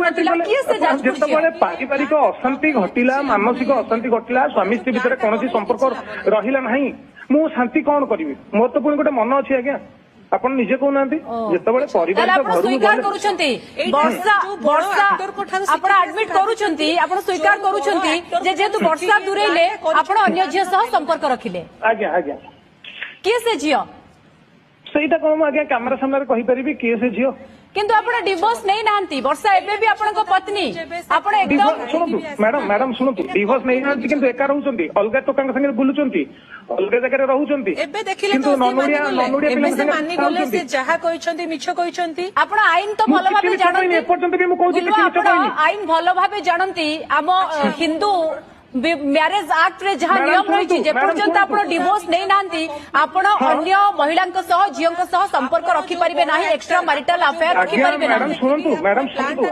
जिते पारिवारिक अशांति घटिला मानसिक अशांति घटिला स्वामी स्त्री भितर कौन संपर्क रहा ना मु शांति कौन करी मोर तो पुणी गोटे मन अच्छी आज्ञा आपण निजे कहना जिते परिवार स्वीकार करुछंती वर्षा वर्षा आपण एडमिट करुछंती आपण स्वीकार करुछंती जे जेतु वर्षा दूरेले आपण अन्य झियो सह संपर्क रखिले आज्ञा आज्ञा किए से झियो सेटा कोन आज्ञा कैमरा सामने कहि परिबी किए से झियो किंतु आपण डिवोर्स नहीं नांती वर्षा एबे भी आपण को पत्नी आपण एकदम सुनतु मैडम मैडम सुनतु डिवोर्स नहीं नांती किंतु एका रहउचंती अलगा टोकांग संगे बुलुचंती अलगा जगह रहउचंती एबे देखिले तो एबे से मानि गले से जहा कहिसंती मिछ कहिसंती आपण आईन तो भलो भाबे जानंती एपर्यंत भी मु कहूची मिछ कहनी आईन भलो भाबे जानंती आम हिंदू मैरेज एक्ट रे जहाँ नियम रही जे पर्यंत आपण डिवोर्स नहीं नांती आपण अन्य महिलांक सह झियोंक सह संपर्क रखि परिबे नाही एक्स्ट्रा मैरिटल अफेयर रखि परिबे नाही मैडम सुनतु